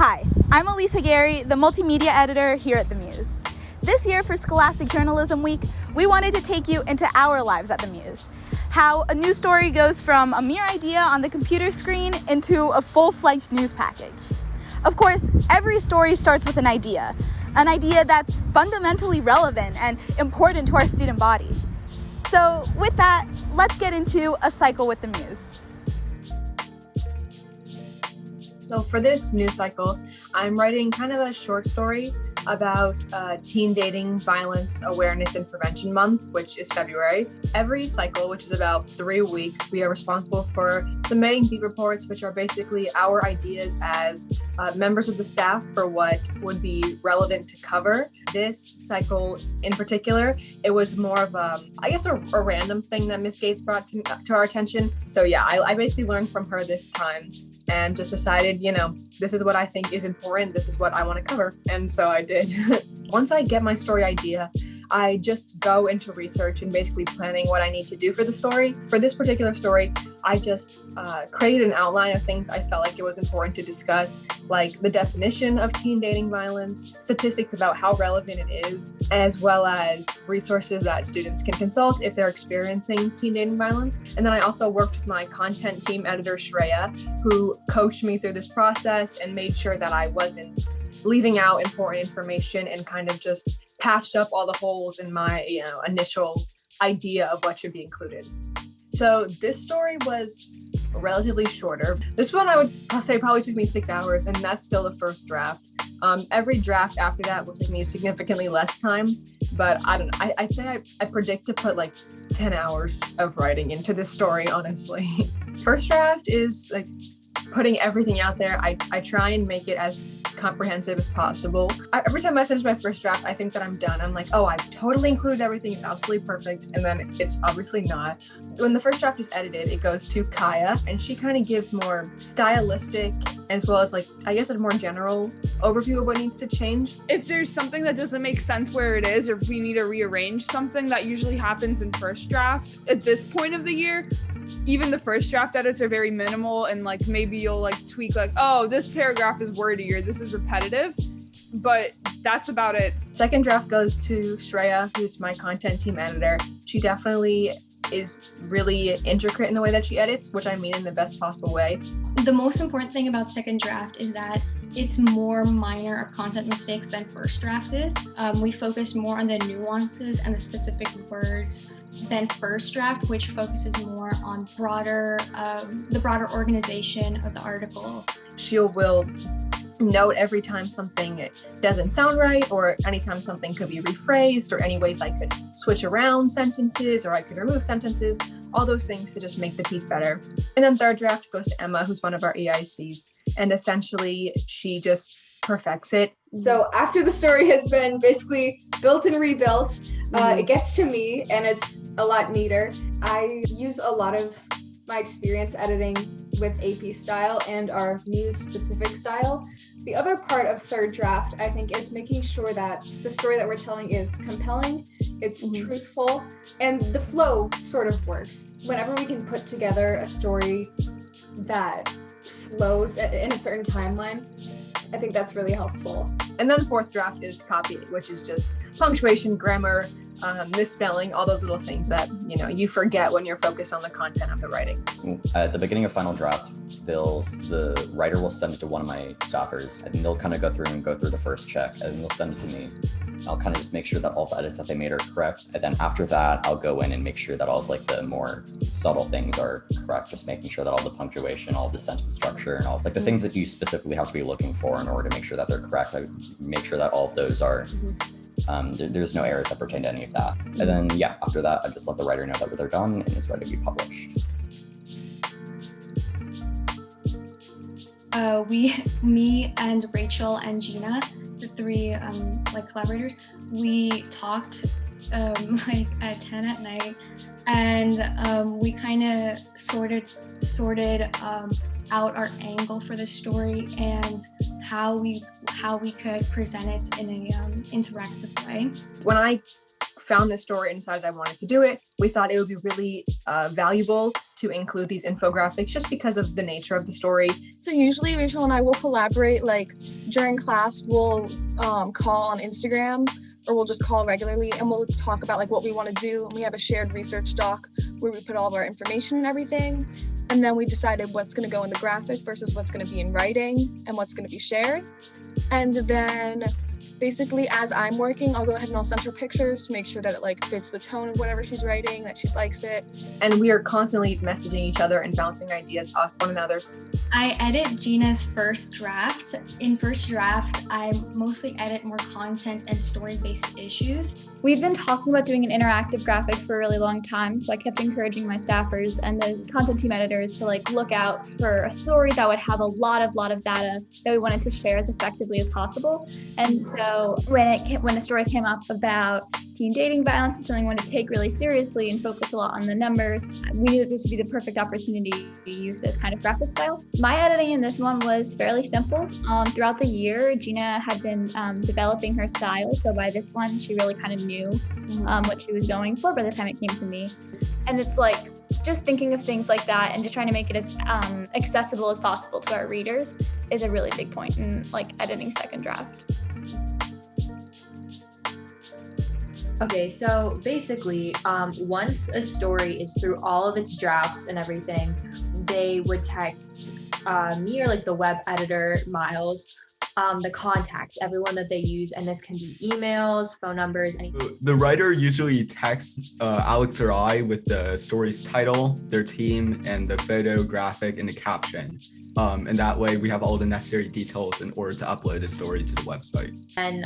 Hi, I'm Alissa, the multimedia editor here at the Muse. This year for Scholastic Journalism Week, we wanted to take you into our lives at the Muse. How a news story goes from a mere idea on the computer screen into a full-fledged news package. Of course, every story starts with an idea that's fundamentally relevant and important to our student body. So with that, let's get into a cycle with the Muse. So for this news cycle, I'm writing kind of a short story about Teen Dating Violence Awareness and Prevention Month, which is February. Every cycle, which is about 3 weeks, we are responsible for submitting beat reports, which are basically our ideas as members of the staff for what would be relevant to cover. This cycle in particular, it was more of a random thing that Miss Gates brought to our attention. So yeah, I basically learned from her this time and just decided, this is what I think is important. This is what I want to cover. And so I did. Once I get my story idea, I just go into research and basically planning what I need to do for the story. For this particular story, I just created an outline of things I felt like it was important to discuss, like the definition of teen dating violence, statistics about how relevant it is, as well as resources that students can consult if they're experiencing teen dating violence. And then I also worked with my content team editor, JEA, who coached me through this process and made sure that I wasn't leaving out important information and kind of just patched up all the holes in my initial idea of what should be included. So this story was relatively shorter. This one I would say probably took me 6 hours, and that's still the first draft. Every draft after that will take me significantly less time, but I don't know. I'd say I predict to put like 10 hours of writing into this story, honestly. First draft is like putting everything out there. I try and make it as comprehensive as possible. Every time I finish my first draft, I think that I'm done. I'm like, oh, I've totally included everything. It's absolutely perfect. And then it's obviously not. When the first draft is edited, it goes to Kaya, and she kind of gives more stylistic as well as a more general overview of what needs to change. If there's something that doesn't make sense where it is, or if we need to rearrange something, that usually happens in first draft. At this point of the year, even the first draft edits are very minimal, and maybe you'll tweak oh, this paragraph is wordy or this is repetitive, but that's about it. Second draft goes to Shreya, who's my content team editor. She definitely is really intricate in the way that she edits, which I mean in the best possible way. The most important thing about second draft is that it's more minor of content mistakes than first draft is. We focus more on the nuances and the specific words than first draft, which focuses more on the broader organization of the article. She will note every time something doesn't sound right, or anytime something could be rephrased, or any ways I could switch around sentences, or I could remove sentences, all those things to just make the piece better. And then third draft goes to Emma, who's one of our EICs, and essentially she just perfects it. So after the story has been basically built and rebuilt, it gets to me and it's a lot neater. I use a lot of my experience editing with AP style and our Muse specific style. The other part of third draft, I think, is making sure that the story that we're telling is compelling, it's truthful, and the flow sort of works. Whenever we can put together a story that flows in a certain timeline, I think that's really helpful. And then fourth draft is copy, which is just punctuation, grammar, misspelling, all those little things that you forget when you're focused on the content of the writing. At the beginning of final draft, the writer will send it to one of my staffers, and they'll kind of go through the first check, and they'll send it to me. I'll kind of just make sure that all the edits that they made are correct, and then after that, I'll go in and make sure that all of the more subtle things are correct, just making sure that all the punctuation, all the sentence structure, and all the things that you specifically have to be looking for in order to make sure that they're correct. I make sure that all of those are. There's no errors that pertain to any of that. And then, after that, I just let the writer know that they're done and it's ready to be published. Me and Rachel and Gina, the three collaborators, we talked at 10 at night, and we kind of sorted out our angle for the story and how we could present it in a interactive way. When I found this story and decided I wanted to do it, we thought it would be really valuable to include these infographics just because of the nature of the story. So usually Rachel and I will collaborate, like during class, we'll call on Instagram, or we'll just call regularly, and we'll talk about like what we want to do. And we have a shared research doc where we put all of our information and everything. And then we decided what's going to go in the graphic versus what's going to be in writing and what's going to be shared. And then basically as I'm working, I'll go ahead and I'll send her pictures to make sure that it like fits the tone of whatever she's writing, that she likes it. And we are constantly messaging each other and bouncing ideas off one another. I edit Gina's first draft. In first draft, I mostly edit more content and story-based issues. We've been talking about doing an interactive graphic for a really long time, so I kept encouraging my staffers and the content team editors to like look out for a story that would have a lot of data that we wanted to share as effectively as possible. And so when the story came up about teen dating violence, and something we wanted to take really seriously and focus a lot on the numbers, we knew that this would be the perfect opportunity to use this kind of graphic style. My editing in this one was fairly simple. Throughout the year, Gina had been developing her style, so by this one, she really kind of knew what she was going for by the time it came to me. And it's like just thinking of things like that and just trying to make it as accessible as possible to our readers is a really big point in like editing second draft. Okay, so basically, once a story is through all of its drafts and everything, they would text me or like the web editor, Miles, the contacts, everyone that they use, and this can be emails, phone numbers, anything. The writer usually texts Alex or I with the story's title, their team, and the photo, graphic, and the caption. And that way we have all the necessary details in order to upload a story to the website. And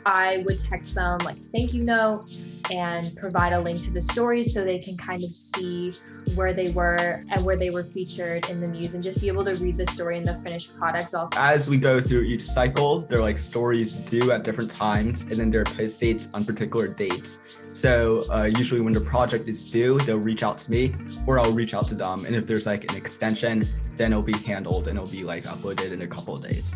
I would text them like a thank you note and provide a link to the story so they can kind of see where they were and where they were featured in the Muse and just be able to read the story and the finished product off. As we go through each cycle, they're like stories due at different times, and then there are post dates on particular dates. So usually when the project is due, they'll reach out to me or I'll reach out to them. And if there's like an extension, then it'll be handled and it'll be like uploaded in a couple of days.